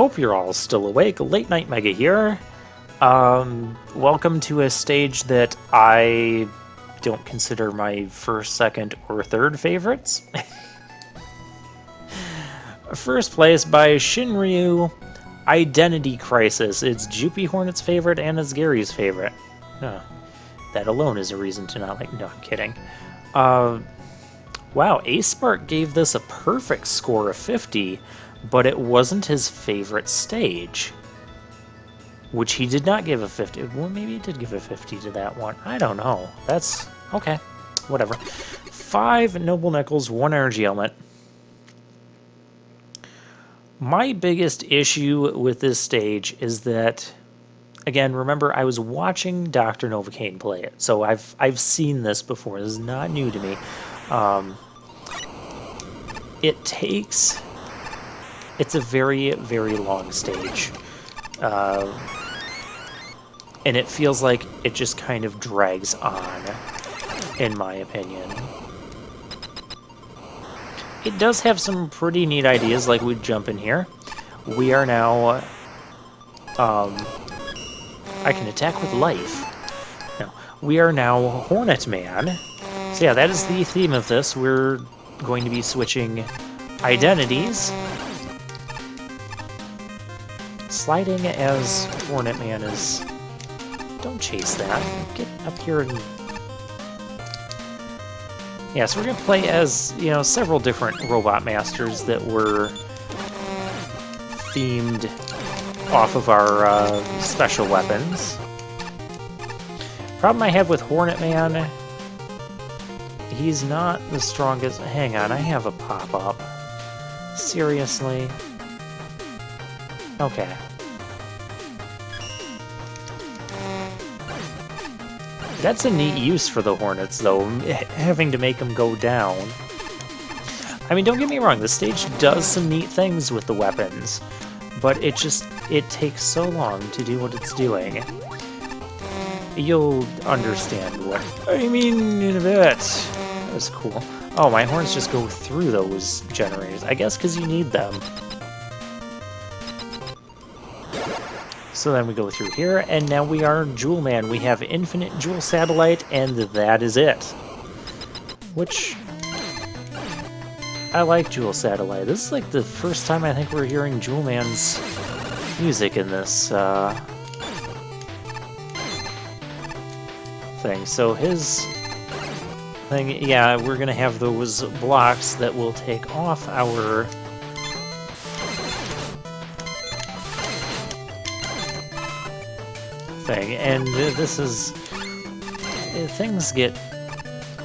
Hope you're all still awake. Late Night Mega here. Welcome to a stage that I don't consider my first, second, or third favorites. First place by Switcheroo, Identity Crisis. It's Joopy Hornet's favorite and it's Gary's favorite. That alone is a reason to not like... No, I'm kidding. Wow, A-Spark gave this a perfect score of 50, but it wasn't his favorite stage. Which he did not give a 50. Well, maybe he did give a 50 to that one. I don't know. That's... okay. Whatever. 5 Noble Nickels, 1 Energy Element. My biggest issue with this stage is that... Again, remember, I was watching Dr. Novocaine play it, so I've seen this before. This is not new to me. It takes... It's a very, very long stage. And it feels like it just kind of drags on, in my opinion. It does have some pretty neat ideas, like we jump in here. We are now... I can attack with life. No, we are now Hornet Man. So yeah, that is the theme of this. We're going to be switching identities. Sliding as Hornet Man is... Don't chase that. Get up here and... Yeah, so we're going to play as, you know, several different Robot Masters that were themed off of our special weapons. Problem I have with Hornet Man, he's not the strongest... Hang on, I have a pop-up. Seriously? Okay. That's a neat use for the Hornets, though, having to make them go down. I mean, don't get me wrong, the stage does some neat things with the weapons, but it takes so long to do what it's doing. You'll understand what I mean in a bit. That was cool. Oh, my horns just go through those generators. I guess because you need them. So then we go through here, and now we are Jewel Man. We have Infinite Jewel Satellite, and that is it. Which... I like Jewel Satellite. This is like the first time I think we're hearing Jewel Man's music in this thing. So his thing, yeah, we're gonna have those blocks that will take off our thing, and this is... things get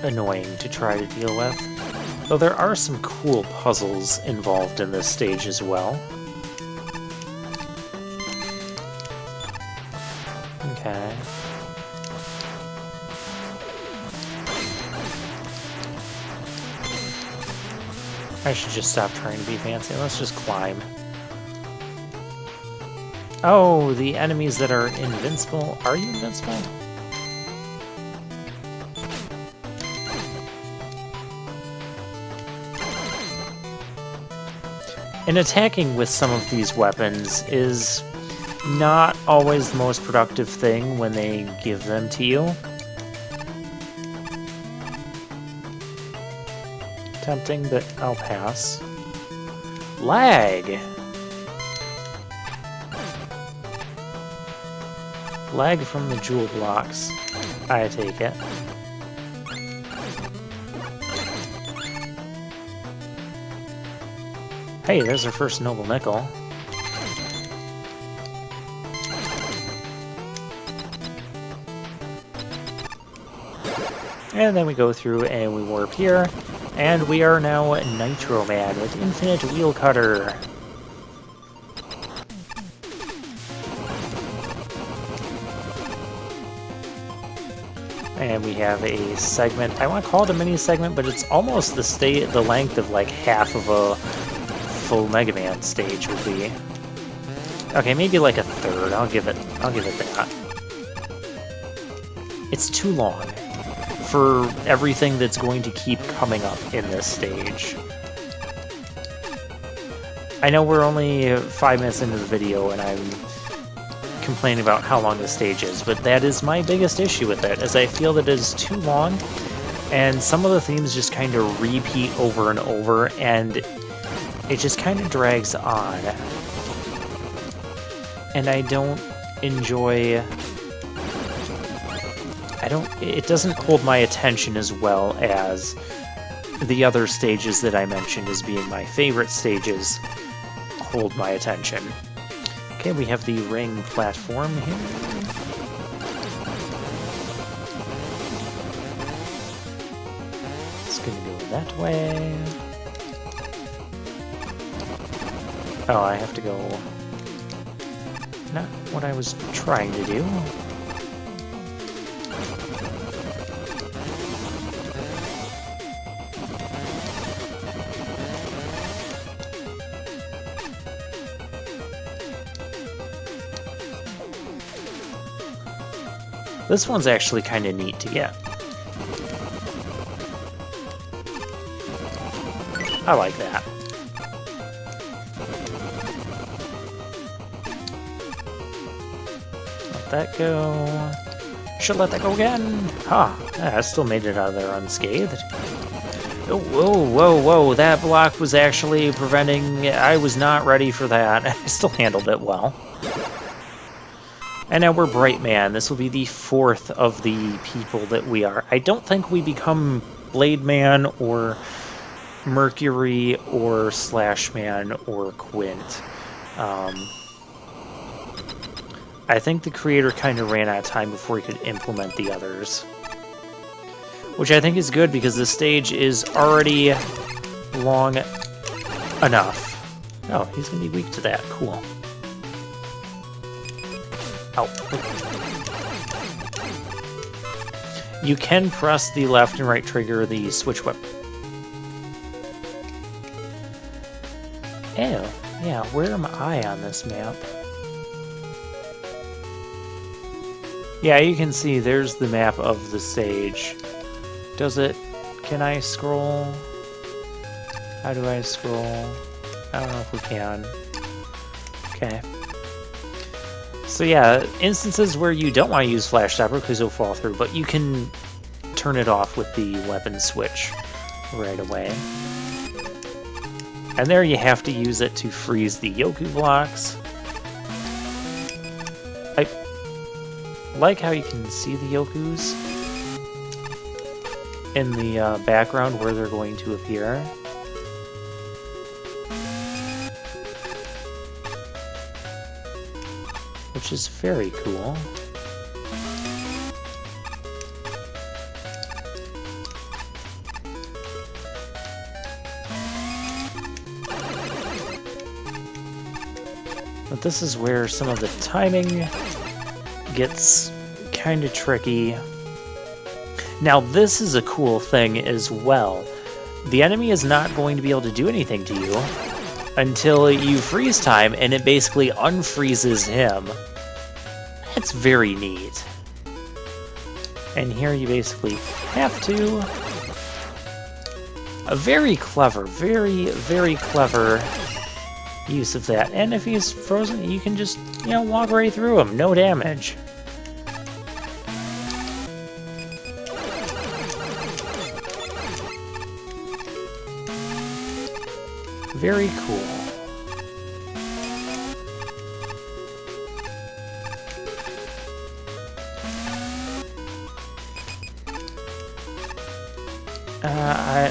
annoying to try to deal with. Though there are some cool puzzles involved in this stage as well. Okay. I should just stop trying to be fancy. Let's just climb. Oh, the enemies that are invincible. Are you invincible? And attacking with some of these weapons is not always the most productive thing when they give them to you. Tempting, but I'll pass. Lag! Lag from the jewel blocks. I take it. Hey, there's our first Noble Nickel. And then we go through and we warp here. And we are now Nitro Man with Infinite Wheel Cutter. And we have a segment. I want to call it a mini segment, but it's almost the length of like half of a full Mega Man stage would be. Okay, maybe like a third. I'll give it that. It's too long for everything that's going to keep coming up in this stage. I know we're only 5 minutes into the video and I'm complaining about how long the stage is, but that is my biggest issue with it, is I feel that it is too long, and some of the themes just kind of repeat over and over, and it just kind of drags on. And I don't enjoy... it doesn't hold my attention as well as the other stages that I mentioned as being my favorite stages hold my attention. Okay, we have the ring platform here. It's gonna go that way. Oh, I have to go... Not what I was trying to do. This one's actually kind of neat to get. I like that. Let that go. Should let that go again. Ha! I still made it out of there unscathed. Oh, whoa, whoa, whoa! That block was actually preventing... I was not ready for that. I still handled it well. And now we're Bright Man. This will be the 4th of the people that we are. I don't think we become Blade Man or Mercury or Slash Man or Quint. I think the creator kind of ran out of time before he could implement the others. Which I think is good because the stage is already long enough. Oh, he's going to be weak to that. Cool. Ow. You can press the left and right trigger the switch whip. Ew. Yeah, where am I on this map? Yeah, you can see there's the map of the stage. Does it... Can I scroll? How do I scroll? I don't know if we can. Okay. So yeah, instances where you don't want to use Flash Stopper because you'll fall through, but you can turn it off with the weapon switch right away. And there you have to use it to freeze the Yoku blocks. I like how you can see the Yokus in the background where they're going to appear. Which is very cool. But this is where some of the timing gets kind of tricky. Now this is a cool thing as well. The enemy is not going to be able to do anything to you until you freeze time, and it basically unfreezes him. That's very neat. And here you basically have to... A very clever, very, very clever use of that. And if he's frozen, you can just, you know, walk right through him. No damage. Very cool.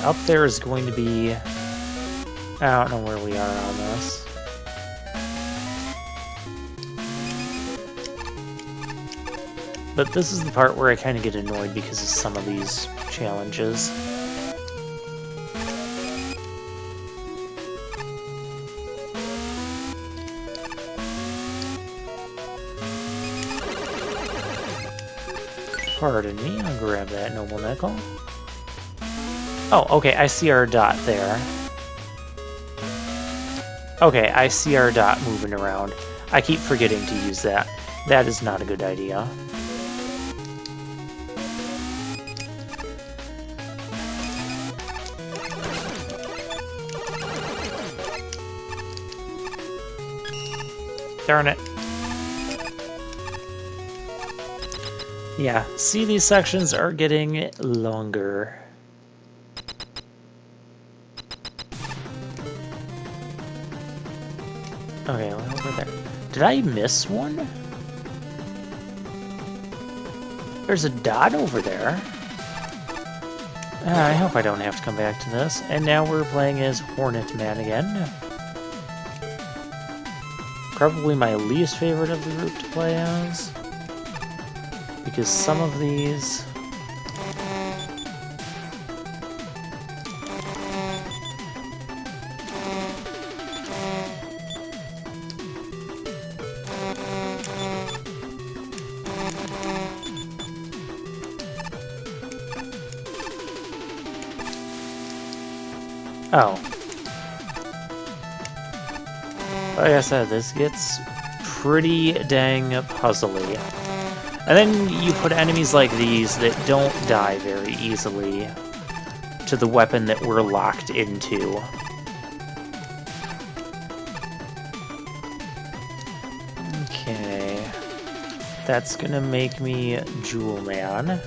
Up there is going to be... I don't know where we are on this. But this is the part where I kind of get annoyed because of some of these challenges. Pardon me, I'll grab that noble nickel. Oh, okay, I see our dot there. Okay, I see our dot moving around. I keep forgetting to use that. That is not a good idea. Darn it. Yeah, see, these sections are getting longer. Okay, over there. Did I miss one? There's a dot over there. I hope I don't have to come back to this. And now we're playing as Hornet Man again. Probably my least favorite of the group to play as. Because some of these... Oh. Like I said, this gets pretty dang puzzly. And then you put enemies like these that don't die very easily to the weapon that we're locked into. Okay. That's gonna make me Jewel Man.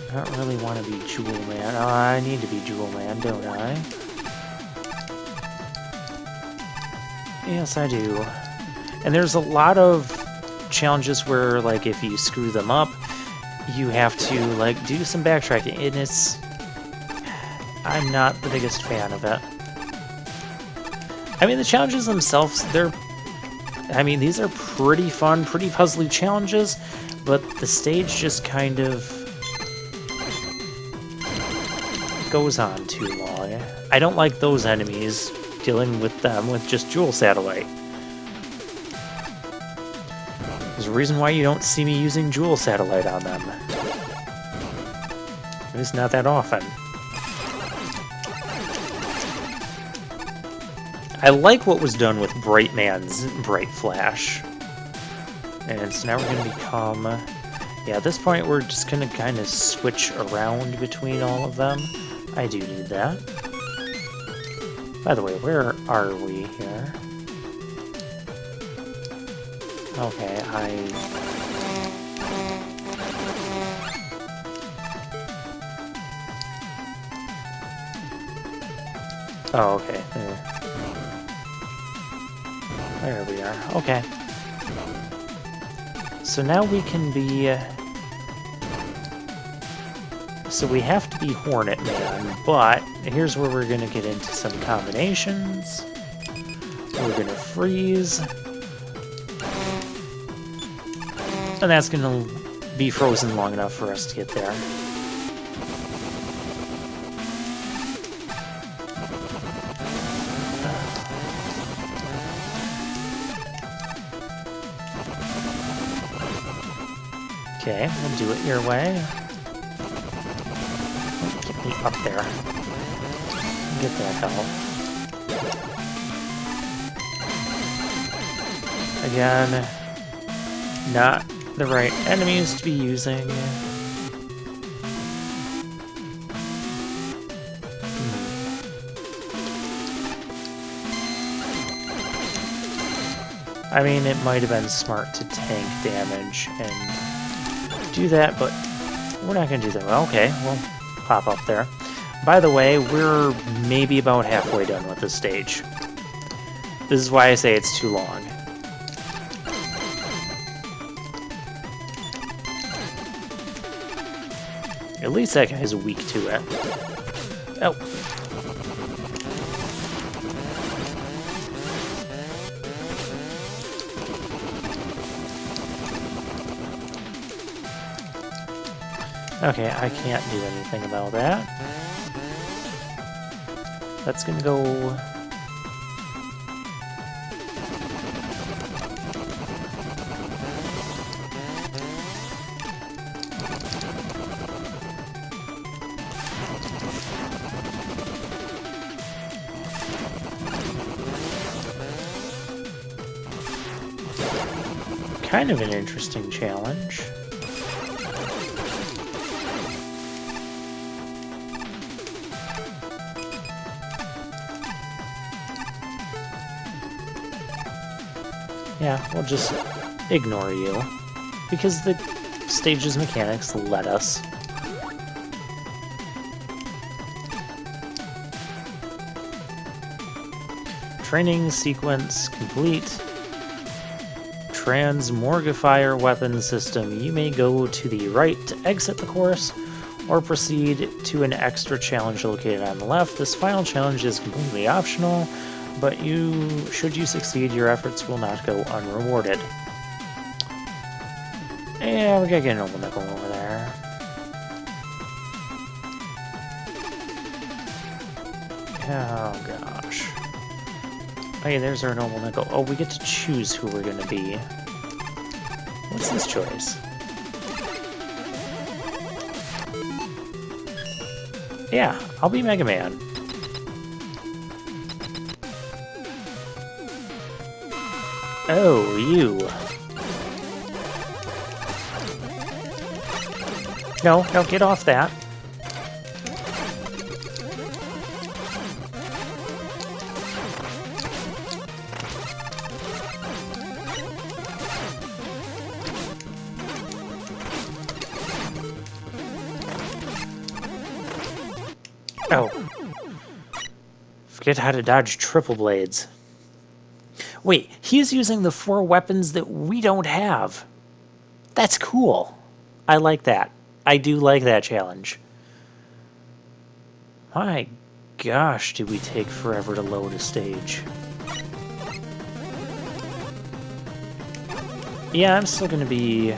I don't really want to be Jewel Man. Oh, I need to be Jewel Man, don't I? Yes, I do. And there's a lot of challenges where, like, if you screw them up, you have to, like, do some backtracking, and it's... I'm not the biggest fan of it. I mean, the challenges themselves, they're... I mean, these are pretty fun, pretty puzzly challenges, but the stage just kind of... goes on too long. I don't like those enemies, dealing with them with just Jewel Satellite. There's a reason why you don't see me using Jewel Satellite on them. It's not that often. I like what was done with Bright Man's Bright Flash. And so now we're going to become... Yeah, at this point we're just going to kind of switch around between all of them. I do need that. By the way, where are we here? Okay, Oh, okay. There we are. Okay. So now we can be... So we have to be Hornet Man, but here's where we're going to get into some combinations. We're going to freeze. And that's going to be frozen long enough for us to get there. Okay, we'll do it your way. Get me up there. Get that health. Again, not the right enemies to be using. I mean, it might have been smart to tank damage and do that, but we're not going to do that. Well, okay, we'll pop up there. By the way, we're maybe about halfway done with this stage. This is why I say it's too long. At least that guy's weak to it. Oh. Okay, I can't do anything about that. That's gonna go... Kind of an interesting challenge. Yeah, we'll just ignore you. Because the stage's mechanics let us. Training sequence complete. Transmorgifier weapon system. You may go to the right to exit the course, or proceed to an extra challenge located on the left. This final challenge is completely optional, but should you succeed, your efforts will not go unrewarded. Yeah, we gotta get an old nickel over there. Oh gosh. Hey, there's our noble nickel. Oh, we get to choose who we're gonna be. What's this choice? Yeah, I'll be Mega Man. Oh, you. No, get off that. Oh. Forget how to dodge triple blades. Wait, he's using the 4 weapons that we don't have. That's cool. I like that. I do like that challenge. My gosh, did we take forever to load a stage. Yeah, I'm still going to be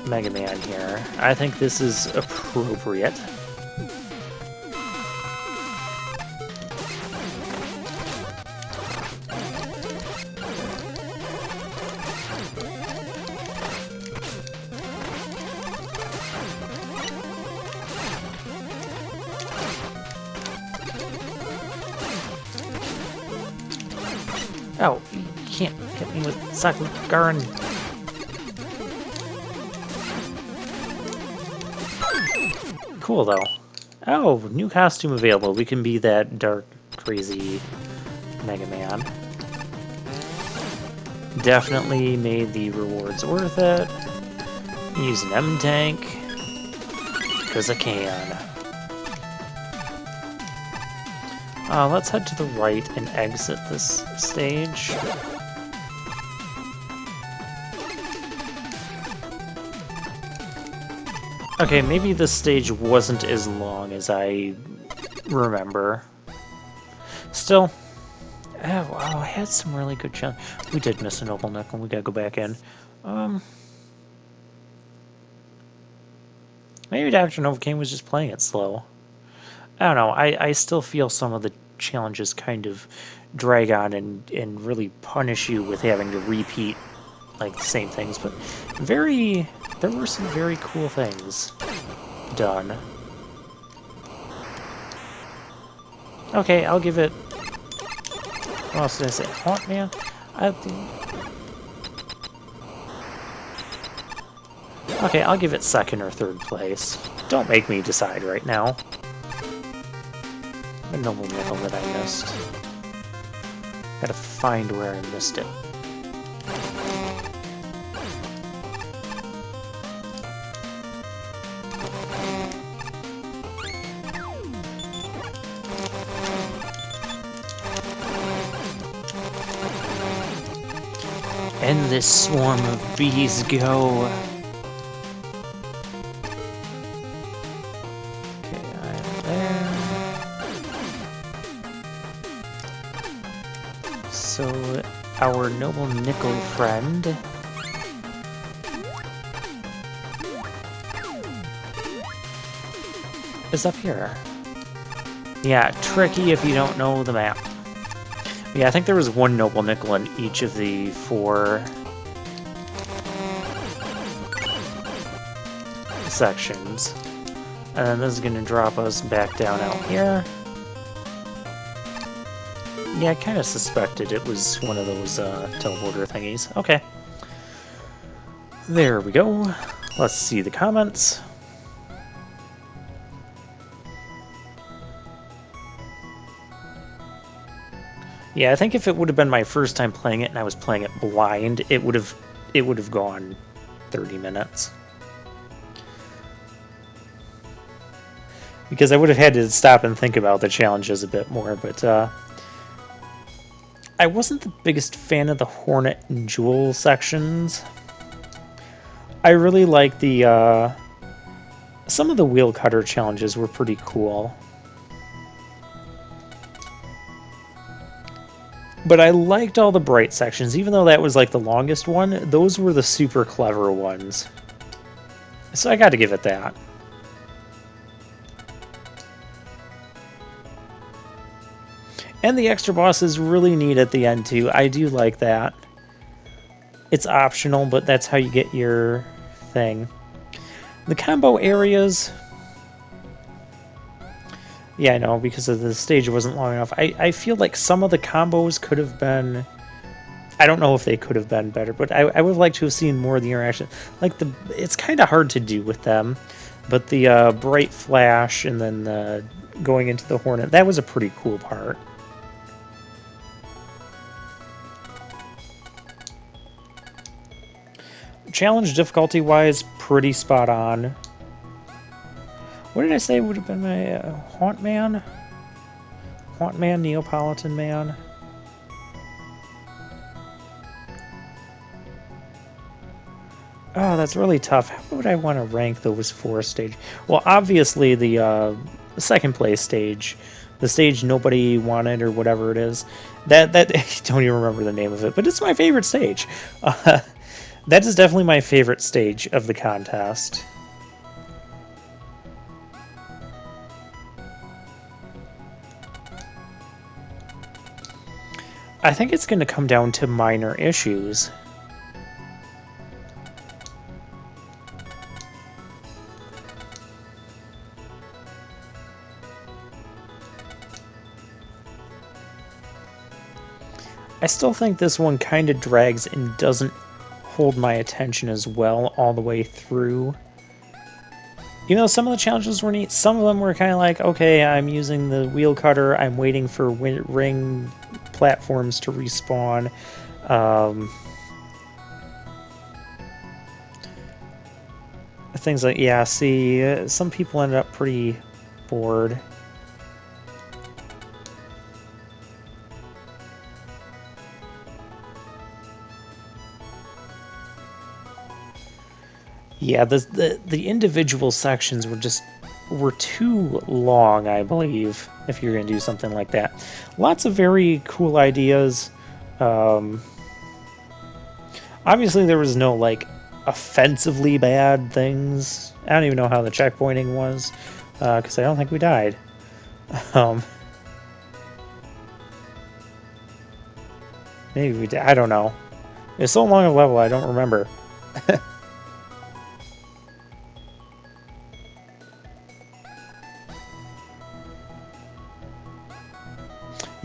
Mega Man here. I think this is appropriate. Oh, you can't hit me with Sakugaran. Cool, though. Oh, new costume available. We can be that dark, crazy Mega Man. Definitely made the rewards worth it. Use an M-Tank. Because I can. Let's head to the right and exit this stage. Okay, maybe this stage wasn't as long as I remember. Still, wow, I had some really good challenge. We did miss a noble nickel. We gotta go back in. Maybe Dr. Novocaine was just playing it slow. I don't know. I still feel some of the challenges kind of drag on and really punish you with having to repeat like the same things, but there were some very cool things done. Okay, I'll give it. What else did I say? Haunt Man? Okay, I'll give it second or third place. Don't make me decide right now. A noble nickel that I missed. Gotta find where I missed it. And this swarm of bees go. Okay, I'm there. So, our noble nickel friend is up here. Yeah, tricky if you don't know the map. Yeah, I think there was one noble nickel in each of the 4 sections. And then this is going to drop us back down out here. Yeah, I kind of suspected it was one of those teleporter thingies. Okay. There we go. Let's see the comments. Yeah, I think if it would have been my first time playing it and I was playing it blind, it would have gone 30 minutes. Because I would have had to stop and think about the challenges a bit more, but I wasn't the biggest fan of the Hornet and Jewel sections. I really like the some of the wheel cutter challenges were pretty cool. But I liked all the bright sections, even though that was like the longest one. Those were the super clever ones. So I got to give it that. And the extra boss is really neat at the end too. I do like that. It's optional, but that's how you get your thing. The combo areas... Yeah, I know, because of the stage wasn't long enough. I feel like some of the combos could have been... I don't know if they could have been better, but I would like to have seen more of the interaction. Like, it's kind of hard to do with them, but the bright flash and then the going into the Hornet, that was a pretty cool part. Challenge difficulty-wise, pretty spot on. What did I say would have been my Haunt Man? Haunt Man, Neapolitan Man. Oh, that's really tough. How would I want to rank those 4 stages? Well, obviously the second place stage, the stage nobody wanted or whatever it is, that I don't even remember the name of it, but it's my favorite stage. That is definitely my favorite stage of the contest. I think it's going to come down to minor issues. I still think this one kind of drags and doesn't hold my attention as well all the way through. You know, some of the challenges were neat. Some of them were kind of like, okay, I'm using the wheel cutter. I'm waiting for ring platforms to respawn. Things like, yeah, see, some people ended up pretty bored. Yeah, the individual sections were too long, I believe, if you're going to do something like that. Lots of very cool ideas. Obviously, there was no, like, offensively bad things. I don't even know how the checkpointing was, because I don't think we died. Maybe we did. I don't know. It's so long a level, I don't remember.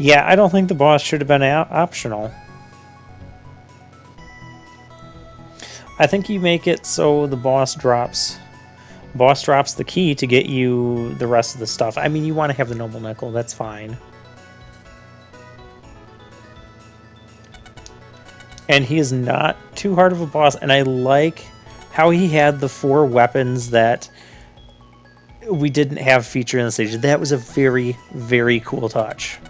Yeah, I don't think the boss should have been optional. I think you make it so the boss drops the key to get you the rest of the stuff. I mean, you want to have the Noble Nickel, that's fine. And he is not too hard of a boss, and I like how he had the 4 weapons that we didn't have featured in the stage. That was a very, very cool touch.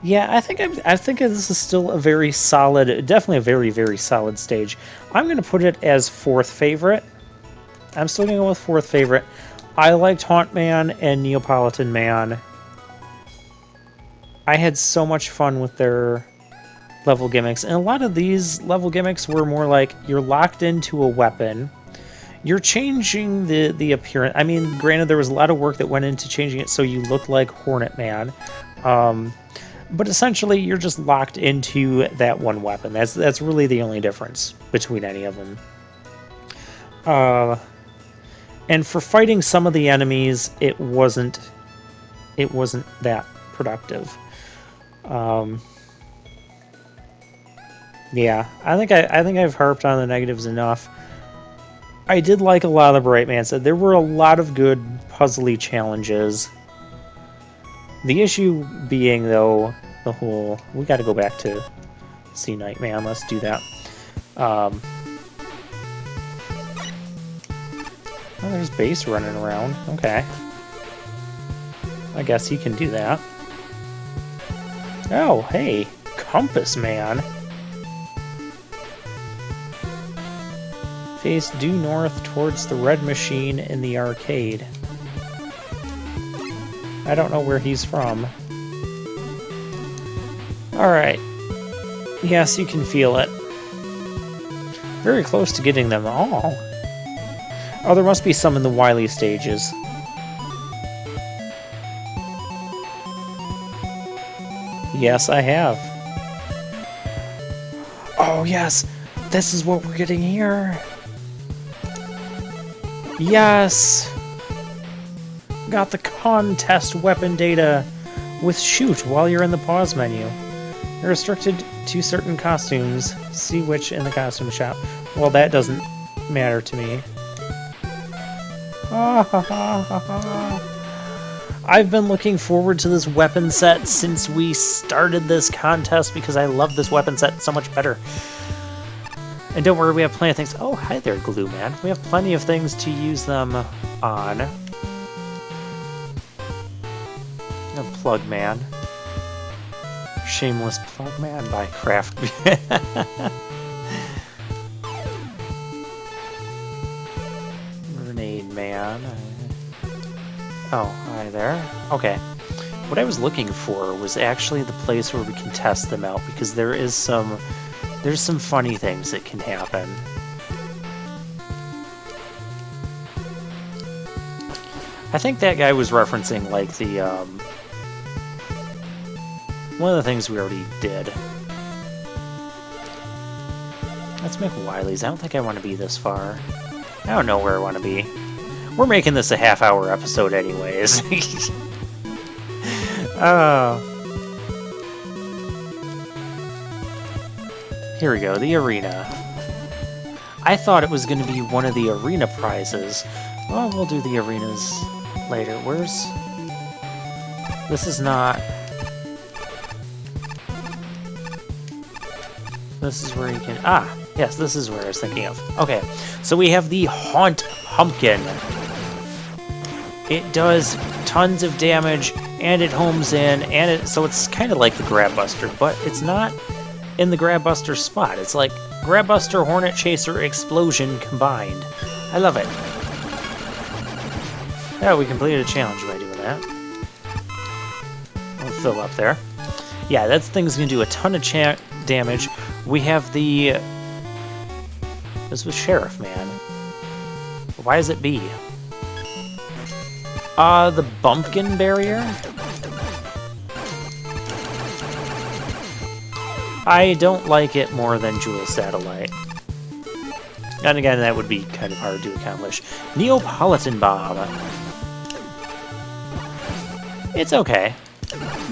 Yeah, I think this is still a very solid, definitely a very, very solid stage. I'm going to put it as 4th favorite. I'm still going to go with 4th favorite. I liked Haunt Man and Neapolitan Man. I had so much fun with their level gimmicks. And a lot of these level gimmicks were more like you're locked into a weapon. You're changing the appearance. I mean, granted, there was a lot of work that went into changing it so you look like Hornet Man. But essentially, you're just locked into that one weapon. That's really the only difference between any of them. And for fighting some of the enemies, it wasn't that productive. Yeah, I think I've harped on the negatives enough. I did like a lot of the Brightman said. There were a lot of good puzzly challenges. The issue being, though, the whole... We gotta go back to Sea Nightman. Let's do that. Oh, there's Bass running around. Okay. I guess he can do that. Oh, hey. Compass Man. Face due north towards the red machine in the arcade. I don't know where he's from. Alright. Yes, you can feel it. Very close to getting them all. Oh, there must be some in the Wily stages. Yes, I have. Oh, yes! This is what we're getting here! Yes! Got the contest weapon data with shoot while you're in the pause menu. You're restricted to certain costumes. See which in the costume shop. Well, that doesn't matter to me. I've been looking forward to this weapon set since we started this contest because I love this weapon set so much better. And don't worry, we have plenty of things. Oh, hi there, Glue Man. We have plenty of things to use them on. Plug Man. Shameless Plug Man by Craft. Grenade Man. Oh, hi there. Okay. What I was looking for was actually the place where we can test them out because there's some funny things that can happen. I think that guy was referencing like the one of the things we already did. Let's make Wily's. I don't think I want to be this far. I don't know where I want to be. We're making this a half-hour episode anyways. Here we go, the arena. I thought it was going to be one of the arena prizes. Well, we'll do the arenas later. Where's... This is not... This is where you can... Ah, yes, this is where I was thinking of. Okay, so we have the Haunt Pumpkin. It does tons of damage, and it homes in, and so it's kind of like the Grab Buster, but it's not in the Grab Buster spot. It's like Grab Buster, Hornet Chaser, Explosion combined. I love it. Yeah, we completed a challenge by doing that. We'll fill up there. Yeah, that thing's going to do a ton of damage. We have the... This was Sheriff Man. Why is it B? The Bumpkin Barrier? I don't like it more than Jewel Satellite. And again, that would be kind of hard to accomplish. Neapolitan Bomb. It's okay.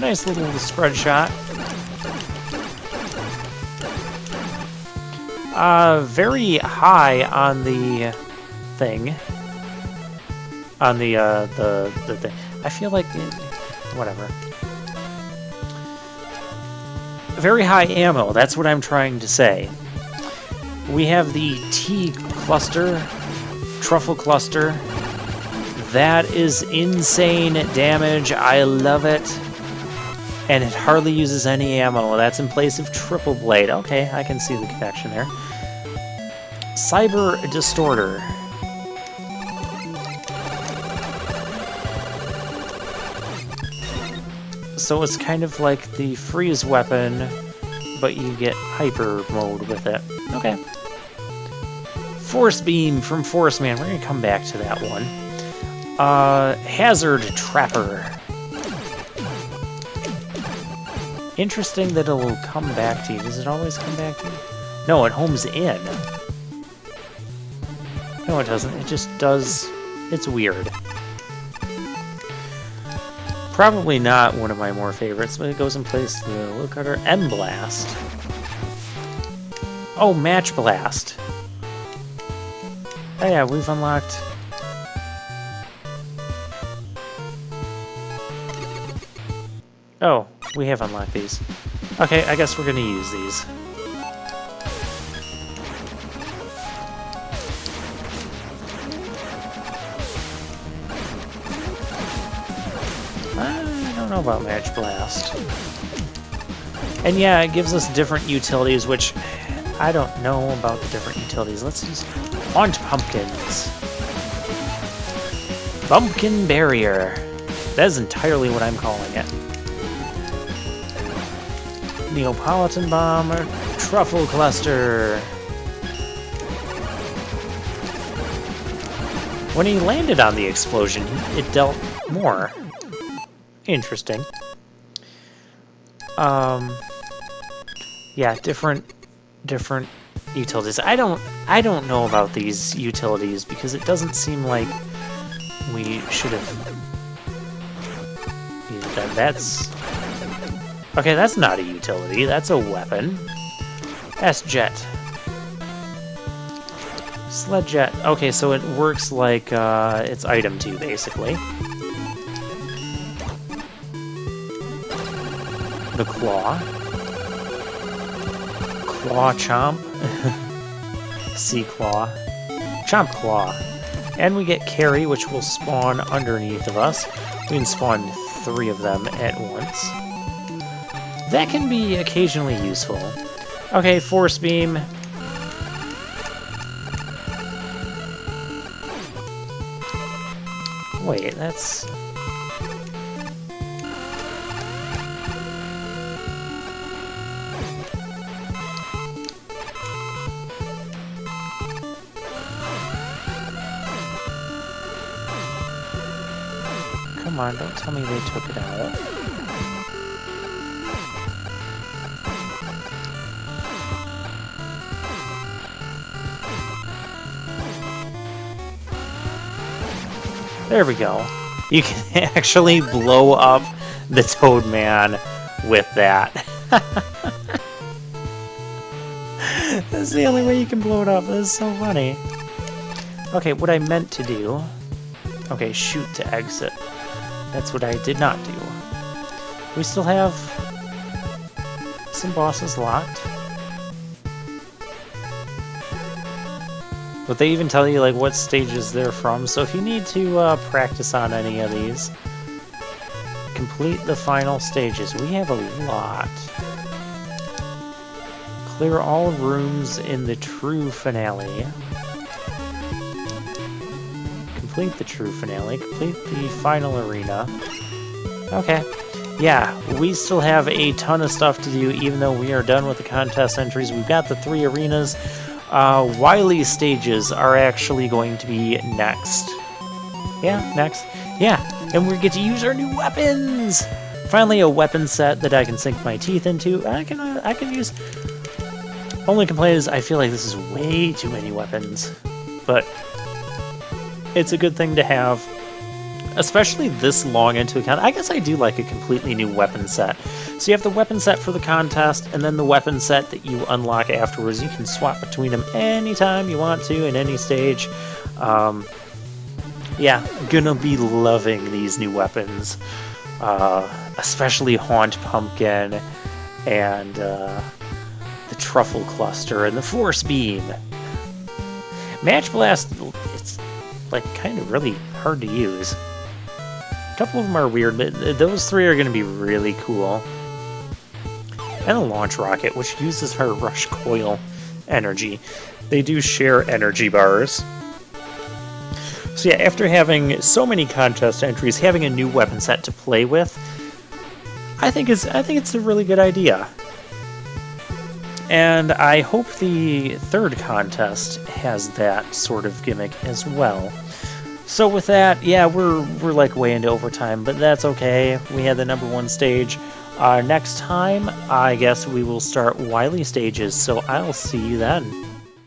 Nice little spread shot. Very high on the thing. On the thing. I feel like whatever. Very high ammo, that's what I'm trying to say. We have the T cluster, Truffle Cluster. That is insane damage. I love it. And it hardly uses any ammo. That's in place of Triple Blade. Okay, I can see the connection there. Cyber Distorter. So it's kind of like the freeze weapon, but you get hyper mode with it. Okay. Force Beam from Force Man. We're going to come back to that one. Hazard Trapper. Interesting that it'll come back to you. Does it always come back to you? No, it homes in. No, it doesn't. It just does... It's weird. Probably not one of my more favorites, but it goes in place the Woodcutter M-Blast. Oh, Match Blast. Oh yeah, we've unlocked... Oh, we have unlocked these. Okay, I guess we're gonna use these. I don't know about Match Blast. And yeah, it gives us different utilities, which I don't know about the different utilities. Let's use Haunt Pumpkins. Bumpkin Barrier. That is entirely what I'm calling it. Neapolitan Bomb, Truffle Cluster. When he landed on the explosion, it dealt more. Interesting. Yeah, different utilities. I don't know about these utilities because it doesn't seem like we should have used that. That's okay. That's not a utility. That's a weapon. S-Jet. Sled Jet. Okay, so it works like it's item 2, basically. The Claw. Claw Chomp. Sea Claw. Chomp Claw. And we get Carry, which will spawn underneath of us. We can spawn 3 of them at once. That can be occasionally useful. Okay, Force Beam. Wait, that's... Come on, don't tell me they took it out. There we go. You can actually blow up the Toad Man with that. That's the only way you can blow it up. This is so funny. Okay, what I meant to do... Okay, shoot to exit. That's what I did not do. We still have some bosses locked. But they even tell you like what stages they're from, so if you need to practice on any of these, complete the final stages. We have a lot. Clear all rooms in the true finale. Complete the true finale. Complete the final arena. Okay. Yeah, we still have a ton of stuff to do, even though we are done with the contest entries. We've got the 3 arenas. Wily stages are actually going to be next. Yeah, next. Yeah, and we get to use our new weapons! Finally, a weapon set that I can sink my teeth into. I can use... Only complaint is I feel like this is way too many weapons. But it's a good thing to have. Especially this long into account. I guess I do like a completely new weapon set. So you have the weapon set for the contest, and then the weapon set that you unlock afterwards. You can swap between them anytime you want to, in any stage. Yeah, gonna be loving these new weapons. Especially Haunt Pumpkin, and the Truffle Cluster, and the Force Beam. Match Blast, it's like kind of really hard to use. A couple of them are weird, but those 3 are going to be really cool. And a launch rocket, which uses her rush coil energy. They do share energy bars. So yeah, after having so many contest entries, having a new weapon set to play with, I think it's a really good idea. And I hope the 3rd contest has that sort of gimmick as well. So with that, yeah, we're like way into overtime, but that's okay. We had the #1 stage. Next time, I guess we will start Wily stages, so I'll see you then.